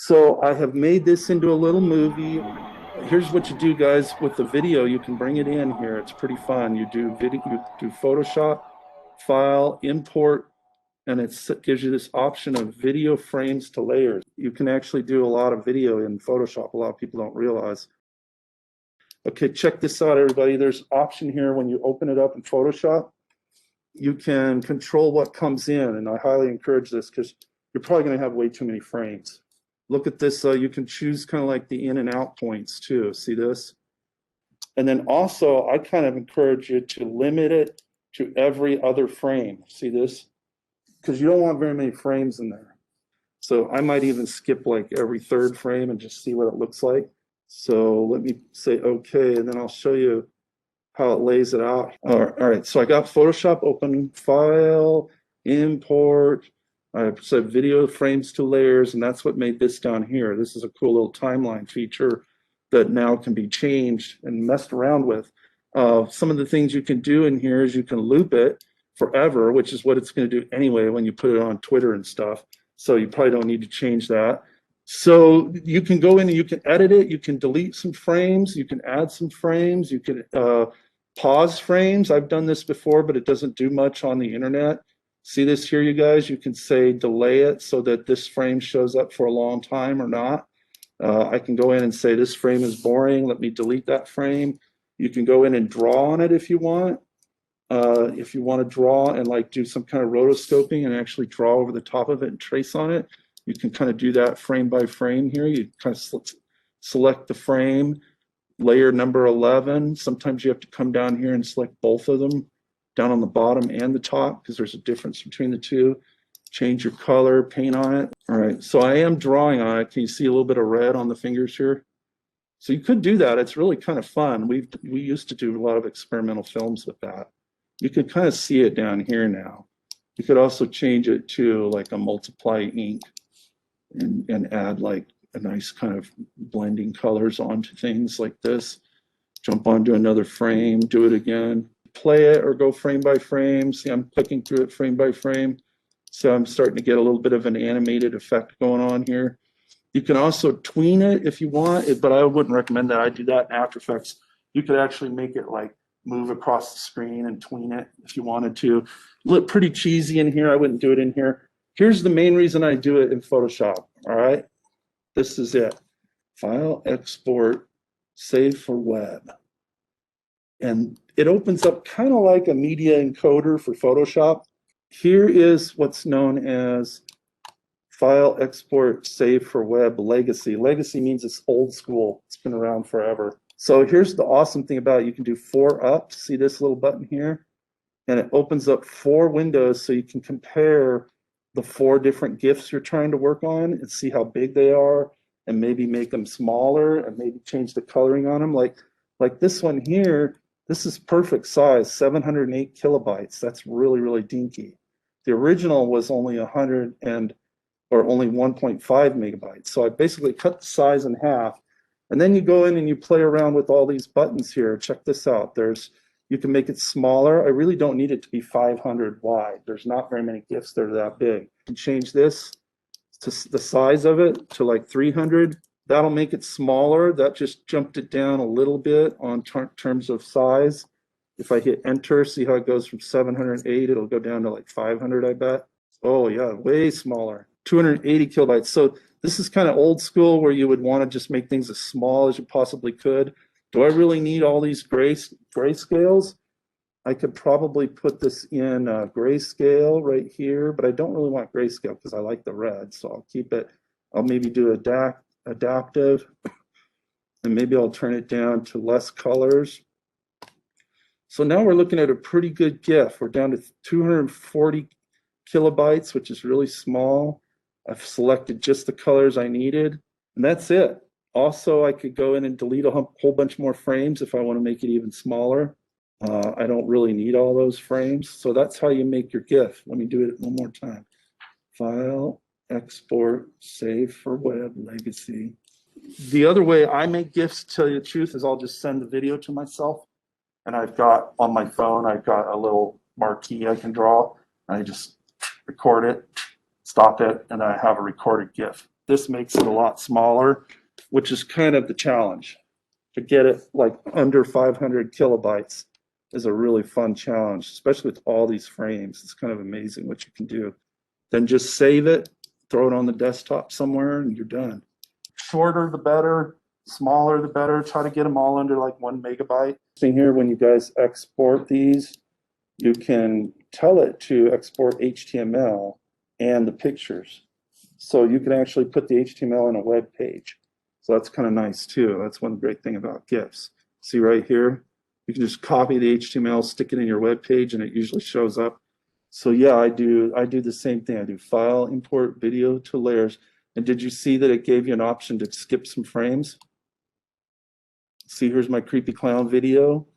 So I have made this into a little movie. Here's what you do, guys, with the video. You can bring it in here. It's pretty fun. You do video, you do Photoshop, file, import, and it gives you this option of video frames to layers. You can actually do a lot of video in Photoshop. A lot of people don't realize. Okay, check this out, everybody. There's an option here when you open it up in Photoshop. You can control what comes in, and I highly encourage this because you're probably going to have way too many frames. Look at this. You can choose kind of like the in and out points too. See this? And then also, I kind of encourage you to limit it to every other frame. See this? Because you don't want very many frames in there. So I might even skip like every third frame and just see what it looks like. So let me say okay, and then I'll show you how it lays it out. All right, so I got Photoshop open, file, import. I said video frames to layers, and that's what made this down here. This is a cool little timeline feature that now can be changed and messed around with. Some of the things you can do in here is you can loop it forever, which is what it's going to do anyway when you put it on Twitter and stuff. So you probably don't need to change that. So you can go in and you can edit it. You can delete some frames. You can add some frames. You can pause frames. I've done this before, but it doesn't do much on the internet. See this here, you guys? You can say delay it so that this frame shows up for a long time or not. I can go in and say this frame is boring. Let me delete that frame. You can go in and draw on it if you want. If you want to draw and like do some kind of rotoscoping and actually draw over the top of it and trace on it, you can kind of do that frame by frame here. You kind of select the frame, layer number 11. Sometimes you have to come down here and select both of them, down on the bottom and the top, because there's a difference between the two. Change your color, paint on it. All right, so I am drawing on it. Can you see a little bit of red on the fingers here? So you could do that. It's really kind of fun. We used to do a lot of experimental films with that. You can kind of see it down here now. You could also change it to like a multiply ink and add like a nice kind of blending colors onto things like this. Jump onto another frame, do it again. Play it or go frame by frame. See, I'm clicking through it frame by frame. So I'm starting to get a little bit of an animated effect going on here. You can also tween it if you want, but I wouldn't recommend that. I do that in After Effects. You could actually make it like move across the screen and tween it if you wanted to. Look pretty cheesy in here. I wouldn't do it in here. Here's the main reason I do it in Photoshop. All right, this is it. File, export, save for web. And it opens up kind of like a media encoder for Photoshop. Here is what's known as file, export, save for web, legacy. Legacy means it's old school. It's been around forever. So here's the awesome thing about it. You can do 4 up. See this little button here? And it opens up 4 windows so you can compare the 4 different GIFs you're trying to work on and see how big they are and maybe make them smaller and maybe change the coloring on them. Like this one here, this is perfect size, 708 kilobytes. That's really, really dinky. The original was only 100 or only 1.5 megabytes. So I basically cut the size in half. And then you go in and you play around with all these buttons here. Check this out. You can make it smaller. I really don't need it to be 500 wide. There's not very many GIFs that are that big. You can change this to the size of it to like 300. That'll make it smaller. That just jumped it down a little bit on terms of size. If I hit enter, see how it goes from 708, it'll go down to like 500, I bet. Oh yeah, way smaller. 280 kilobytes. So this is kind of old school where you would want to just make things as small as you possibly could. Do I really need all these grayscales? I could probably put this in grayscale right here, but I don't really want grayscale because I like the red, so I'll keep it. I'll maybe do adaptive, and maybe I'll turn it down to less colors. So now we're looking at a pretty good GIF. We're down to 240 kilobytes, which is really small. I've selected just the colors I needed, and that's it. Also, I could go in and delete a whole bunch more frames if I want to make it even smaller. I don't really need all those frames. So that's how you make your GIF. Let me do it one more time. File, export, save for web, legacy. The other way I make GIFs, to tell you the truth, is I'll just send the video to myself. And I've got on my phone, I've got a little marquee I can draw. I just record it, stop it, and I have a recorded GIF. This makes it a lot smaller, which is kind of the challenge. To get it like under 500 kilobytes is a really fun challenge, especially with all these frames. It's kind of amazing what you can do. Then just save it, throw it on the desktop somewhere, and you're done. Shorter the better, smaller the better. Try to get them all under like 1 megabyte. See here, when you guys export these, you can tell it to export HTML and the pictures. So you can actually put the HTML in a web page. So that's kind of nice too. That's one great thing about GIFs. See right here, you can just copy the HTML, stick it in your web page, and it usually shows up. So yeah, I do the same thing. I do file, import video to layers. And did you see that it gave you an option to skip some frames? See, here's my creepy clown video.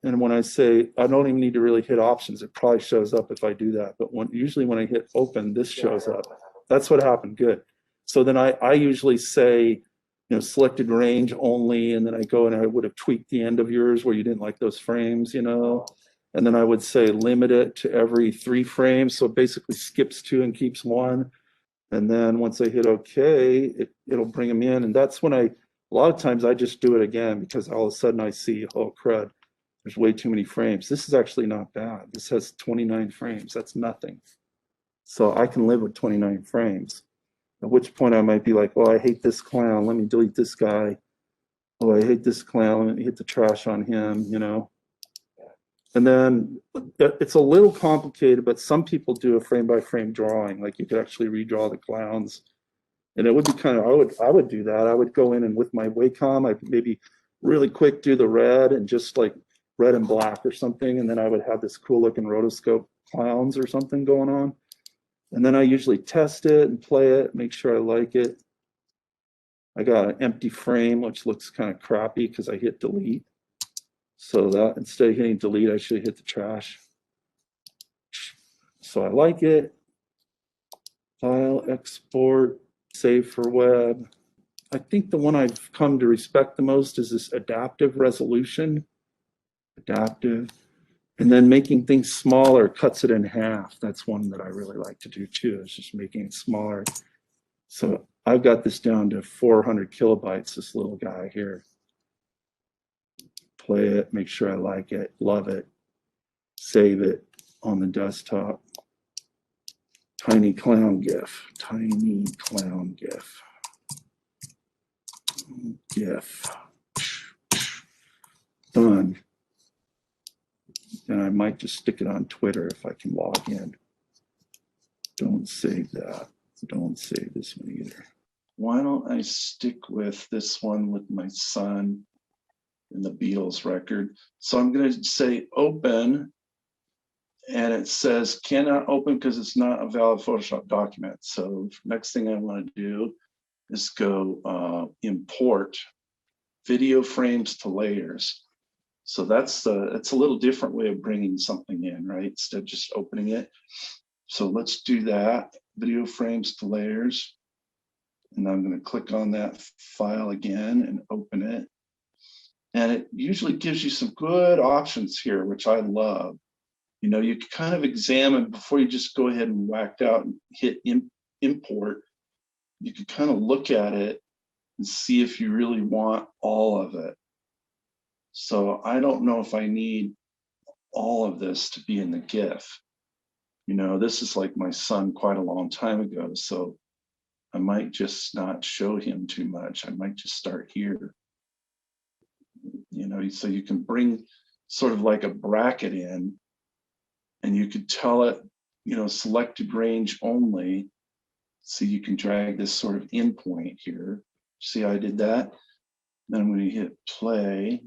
And when I say, I don't even need to really hit options, it probably shows up if I do that. But usually when I hit open, this shows up. That's what happened, good. So then I usually say, selected range only, and then I go and I would have tweaked the end of yours where you didn't like those frames, and then I would say limit it to every 3 frames. So it basically skips 2 and keeps 1. And then once I hit OK, it'll bring them in. And that's when a lot of times I just do it again because all of a sudden I see, oh crud, there's way too many frames. This is actually not bad. This has 29 frames. That's nothing. So I can live with 29 frames. At which point I might be like, oh, I hate this clown. Let me delete this guy. Oh, I hate this clown. Let me hit the trash on him, And then it's a little complicated, but some people do a frame by frame drawing. Like you could actually redraw the clowns. And it would be kind of, I would do that. I would go in and with my Wacom, I'd maybe really quick do the red and just like red and black or something. And then I would have this cool looking rotoscope clowns or something going on. And then I usually test it and play it, make sure I like it. I got an empty frame, which looks kind of crappy because I hit delete. So that instead of hitting delete, I should hit the trash. So I like it. File, export, save for web. I think the one I've come to respect the most is this adaptive resolution. Adaptive. And then making things smaller cuts it in half. That's one that I really like to do too, is just making it smaller. So I've got this down to 400 kilobytes, this little guy here. Play it, make sure I like it, love it, save it on the desktop. Tiny clown GIF, tiny clown GIF. GIF. Done. And I might just stick it on Twitter if I can log in. Don't save that. Don't save this one either. Why don't I stick with this one with my son and the Beatles record? So I'm going to say open, and it says cannot open because it's not a valid Photoshop document. So next thing I want to do is go import video frames to layers. So it's a little different way of bringing something in, right? Instead of just opening it. So let's do that, video frames to layers. And I'm going to click on that file again and open it. And it usually gives you some good options here, which I love. You can kind of examine before you just go ahead and whack out and hit import. You can kind of look at it and see if you really want all of it. So I don't know if I need all of this to be in the GIF. This is like my son quite a long time ago, so I might just not show him too much. I might just start here. So you can bring sort of like a bracket in, and you could tell it, selected range only. So you can drag this sort of in point here. See how I did that? Then I'm going to hit play.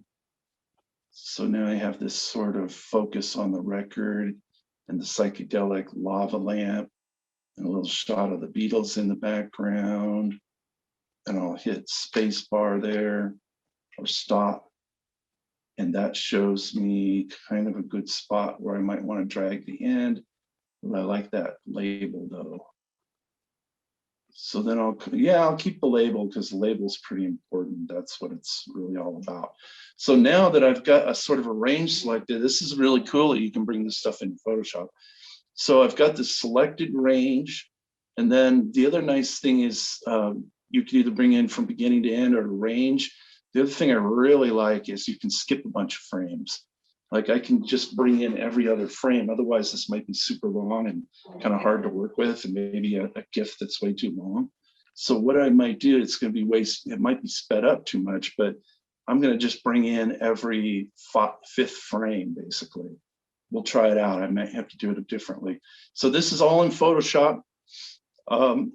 So now I have this sort of focus on the record and the psychedelic lava lamp and a little shot of the Beatles in the background. And I'll hit space bar there or stop. And that shows me kind of a good spot where I might want to drag the end. But I like that label though. So then I'll keep the label because the label's pretty important. That's what it's really all about. So now that I've got a sort of a range selected, this is really cool that you can bring this stuff into Photoshop. So I've got this selected range, And then the other nice thing is you can either bring in from beginning to end or range. The other thing I really like is you can skip a bunch of frames. Like I can just bring in every other frame. Otherwise, this might be super long and kind of hard to work with, and maybe a GIF that's way too long. So what I might do, it's going to be it might be sped up too much, but I'm going to just bring in every fifth frame, basically. We'll try it out. I might have to do it differently. So this is all in Photoshop.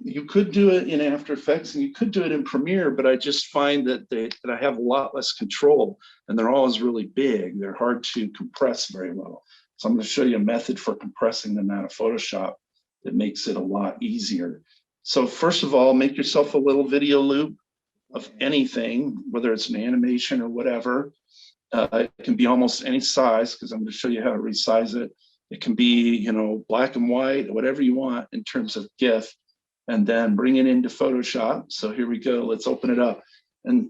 You could do it in After Effects and you could do it in Premiere, but I just find that I have a lot less control, and they're always really big. They're hard to compress very well. So I'm going to show you a method for compressing them out of Photoshop that makes it a lot easier. So first of all, make yourself a little video loop of anything, whether it's an animation or whatever. It can be almost any size, because I'm going to show you how to resize it. It can be, you know, black and white, whatever you want in terms of GIF, and then bring it into Photoshop. So here we go. Let's open it up. And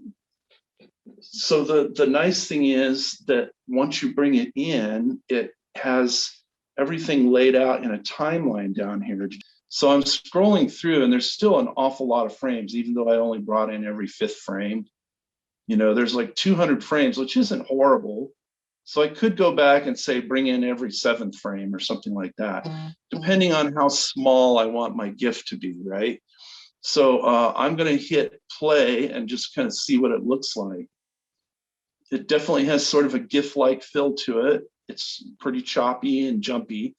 so the nice thing is that once you bring it in, it has everything laid out in a timeline down here. So I'm scrolling through, and there's still an awful lot of frames, even though I only brought in every fifth frame. You know, there's like 200 frames, which isn't horrible. So I could go back and say, bring in every seventh frame or something like that, depending on how small I want my GIF to be, right? So I'm going to hit play and just kind of see what it looks like. It definitely has sort of a GIF-like feel to it. It's pretty choppy and jumpy,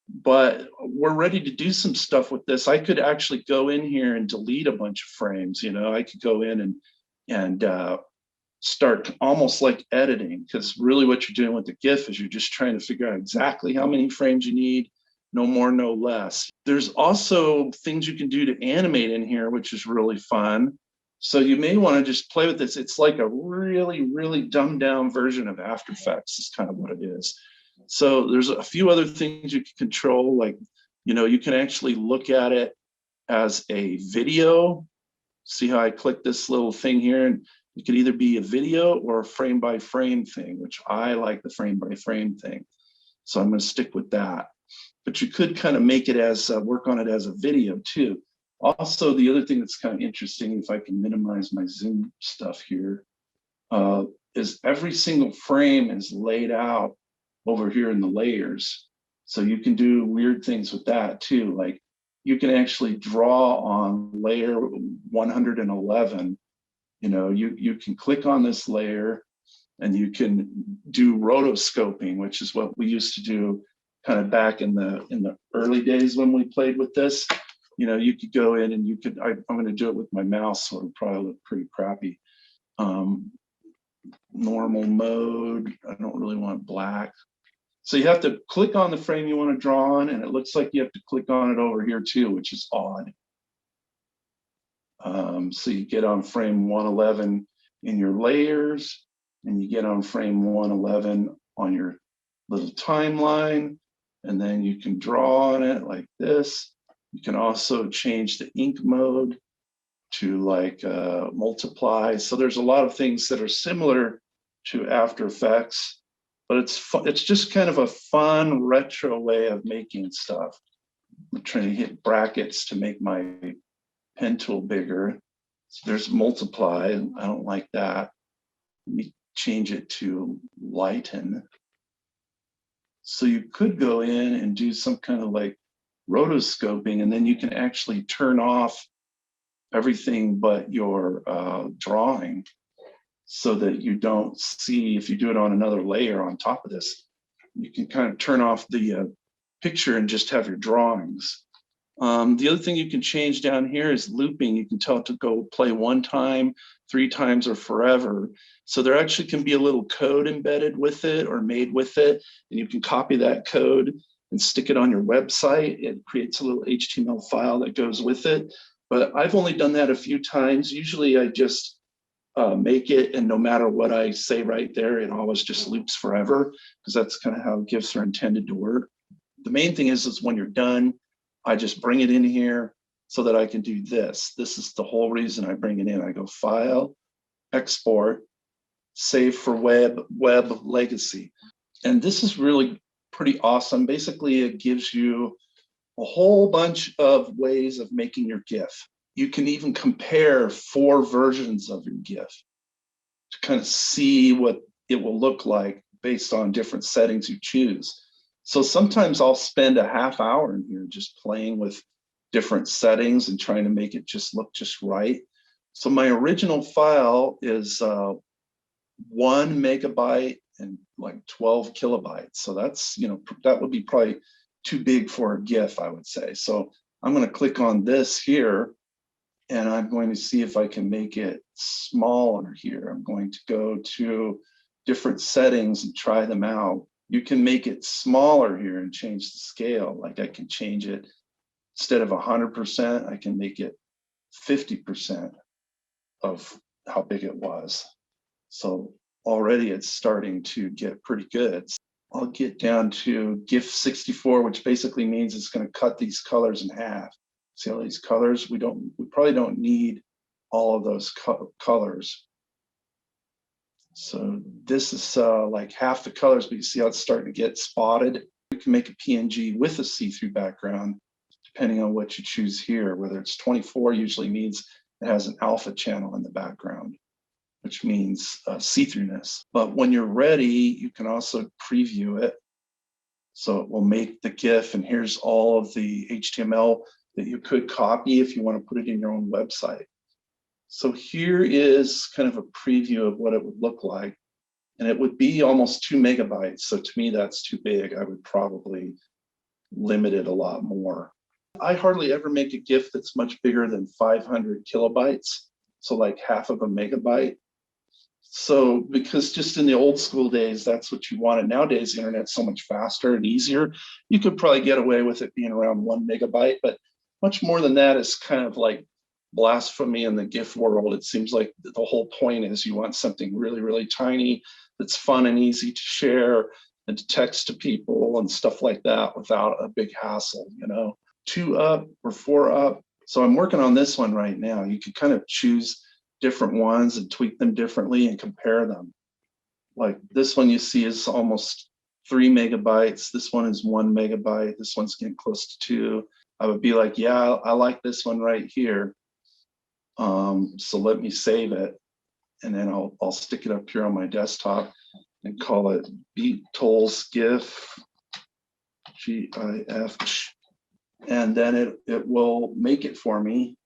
but we're ready to do some stuff with this. I could actually go in here and delete a bunch of frames. You know, I could go in and start almost like editing, because really what you're doing with the GIF is you're just trying to figure out exactly how many frames you need, no more, no less. There's also things you can do to animate in here, which is really fun. So you may want to just play with this. It's like a really, really dumbed down version of After Effects is kind of what it is. So there's a few other things you can control, like, you know, you can actually look at it as a video. See how I click this little thing here, and it could either be a video or a frame by frame thing, which I like the frame by frame thing. So I'm going to stick with that. But you could kind of make it as work on it as a video too. Also, the other thing that's kind of interesting, if I can minimize my zoom stuff here, is every single frame is laid out over here in the layers. So you can do weird things with that too. Like you can actually draw on layer 111. You know, you can click on this layer and you can do rotoscoping, which is what we used to do kind of back in the early days when we played with this. You know, you could go in and you could, I'm going to do it with my mouse, so it'll probably look pretty crappy. Normal mode, I don't really want black. So you have to click on the frame you want to draw on, and it looks like you have to click on it over here too, which is odd. So you get on frame 111 in your layers, and you get on frame 111 on your little timeline, and then you can draw on it like this. You can also change the ink mode to like multiply. So there's a lot of things that are similar to After Effects, but it's just kind of a fun retro way of making stuff. I'm trying to hit brackets to make my pen tool bigger. So there's multiply, and I don't like that. Let me change it to lighten. So you could go in and do some kind of like rotoscoping, and then you can actually turn off everything but your drawing, so that you don't see, if you do it on another layer on top of this, you can kind of turn off the picture and just have your drawings. The other thing you can change down here is looping. You can tell it to go play 1 time, 3 times, or forever. So there actually can be a little code embedded with it or made with it, and you can copy that code and stick it on your website. It creates a little HTML file that goes with it. But I've only done that a few times. Usually I just make it, and no matter what I say right there, it always just loops forever, because that's kind of how GIFs are intended to work. The main thing is when you're done, I just bring it in here so that I can do this. This is the whole reason I bring it in. I go File, Export, Save for Web Legacy. And this is really pretty awesome. Basically, it gives you a whole bunch of ways of making your GIF. You can even compare 4 versions of your GIF to kind of see what it will look like based on different settings you choose. So sometimes I'll spend a half hour in here just playing with different settings and trying to make it just look just right. So my original file is 1 megabyte and like 12 kilobytes. So that's, you know, that would be probably too big for a GIF, I would say. So I'm going to click on this here, and I'm going to see if I can make it smaller here. I'm going to go to different settings and try them out. You can make it smaller here and change the scale. Like I can change it, instead of 100%, I can make it 50% of how big it was. So already it's starting to get pretty good. I'll get down to GIF 64, which basically means it's going to cut these colors in half. See all these colors? We probably don't need all of those colors. So this is like half the colors, but you see how it's starting to get spotted. You can make a PNG with a see-through background, depending on what you choose here. Whether it's 24 usually means it has an alpha channel in the background, which means see-throughness. But when you're ready, you can also preview it. So it will make the GIF, and here's all of the HTML that you could copy if you want to put it in your own website. So here is kind of a preview of what it would look like. And it would be almost 2 megabytes. So to me, that's too big. I would probably limit it a lot more. I hardly ever make a GIF that's much bigger than 500 kilobytes. So like half of a megabyte. So because just in the old school days, that's what you wanted. Nowadays, the internet's so much faster and easier. You could probably get away with it being around 1 megabyte, but much more than that is kind of like blasphemy in the GIF world. It seems like the whole point is you want something really, really tiny that's fun and easy to share and to text to people and stuff like that without a big hassle, you know. 2 up or 4 up. So I'm working on this one right now. You could kind of choose different ones and tweak them differently and compare them. Like this one you see is almost 3 megabytes. This one is 1 megabyte. This one's getting close to 2. I would be like, yeah, I like this one right here. So let me save it, and then I'll stick it up here on my desktop and call it Beatles GIF, GIF, and then it will make it for me.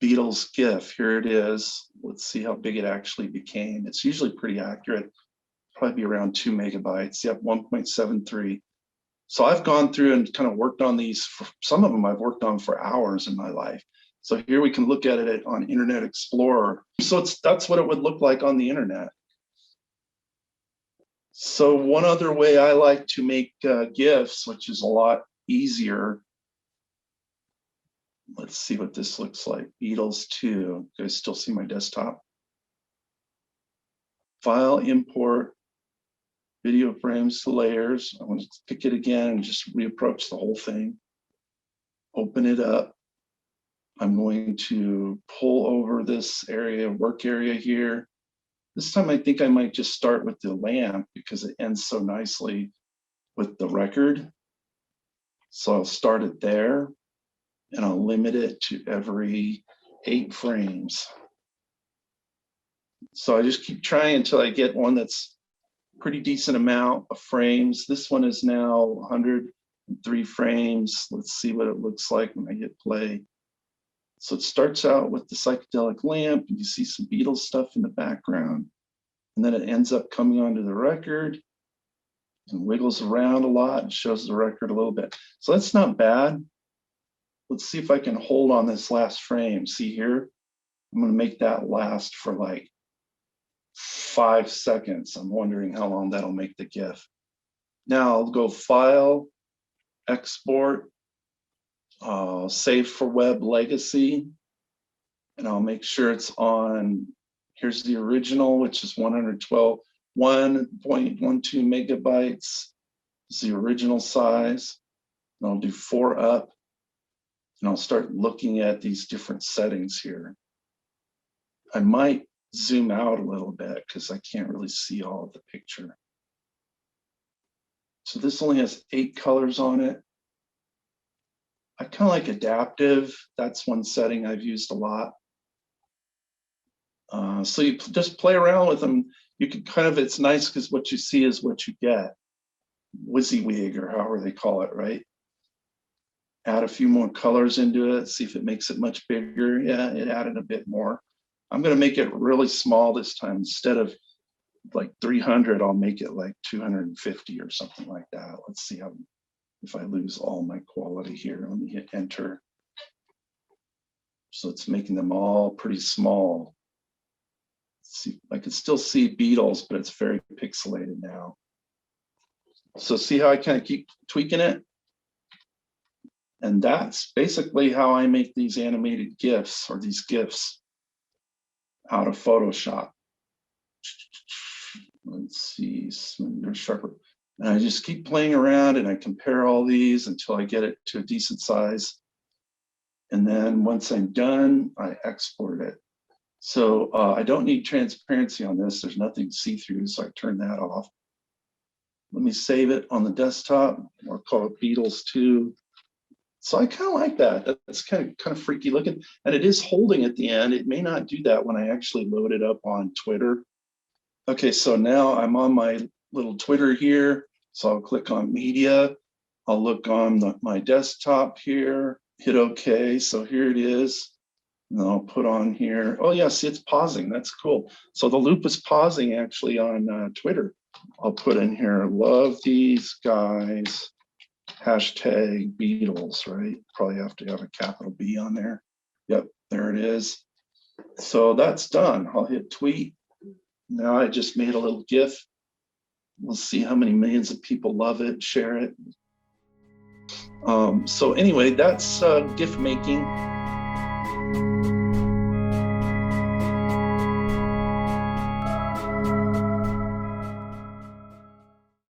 Beatles GIF, here it is. Let's see how big it actually became. It's usually pretty accurate, probably be around 2 megabytes. Yep, 1.73. So I've gone through and kind of worked on these. Some of them I've worked on for hours in my life. So here we can look at it on Internet Explorer. So that's what it would look like on the internet. So one other way I like to make GIFs, which is a lot easier. Let's see what this looks like. Beatles 2. You guys still see my desktop? File, import, video frames to layers. I want to pick it again and just reapproach the whole thing. Open it up. I'm going to pull over this area, work area here. This time I think I might just start with the lamp because it ends so nicely with the record. So I'll start it there, and I'll limit it to every 8 frames. So I just keep trying until I get one that's pretty decent amount of frames. This one is now 103 frames. Let's see what it looks like when I hit play. So it starts out with the psychedelic lamp, and you see some Beatles stuff in the background. And then it ends up coming onto the record and wiggles around a lot and shows the record a little bit. So that's not bad. Let's see if I can hold on this last frame. See here? I'm going to make that last for like 5 seconds. I'm wondering how long that'll make the GIF. Now I'll go File, Export, Save for Web Legacy, and I'll make sure it's on. Here's the original, which is 112, 1.12 megabytes. It's the original size. And I'll do 4 up, and I'll start looking at these different settings here. I might zoom out a little bit because I can't really see all of the picture. So this only has 8 colors on it. I kind of like adaptive. That's one setting I've used a lot. So you just play around with them. You can kind of, it's nice because what you see is what you get. WYSIWYG or however they call it, right? Add a few more colors into it, see if it makes it much bigger. Yeah, it added a bit more. I'm gonna make it really small this time. Instead of like 300, I'll make it like 250 or something like that. Let's see how, if I lose all my quality here. Let me hit enter. So it's making them all pretty small. See, I can still see beetles, but it's very pixelated now. So see how I kind of keep tweaking it? And that's basically how I make these animated GIFs, or these GIFs out of Photoshop. Let's see, smoother, sharper. And I just keep playing around and I compare all these until I get it to a decent size. And then once I'm done, I export it. So I don't need transparency on this. There's nothing see-through, so I turn that off. Let me save it on the desktop, or call it Beatles 2. So I kind of like that. That's kind of freaky looking. And it is holding at the end. It may not do that when I actually load it up on Twitter. Okay, so now I'm on my little Twitter here. So I'll click on media. I'll look on my desktop here, hit OK. So here it is. And I'll put on here. Oh yeah, see, it's pausing. That's cool. So the loop is pausing actually on Twitter. I'll put in here, love these guys, hashtag Beatles, right? Probably have to have a capital B on there. Yep, there it is. So that's done. I'll hit tweet. Now I just made a little GIF. We'll see how many millions of people love it, share it. So anyway, that's GIF making.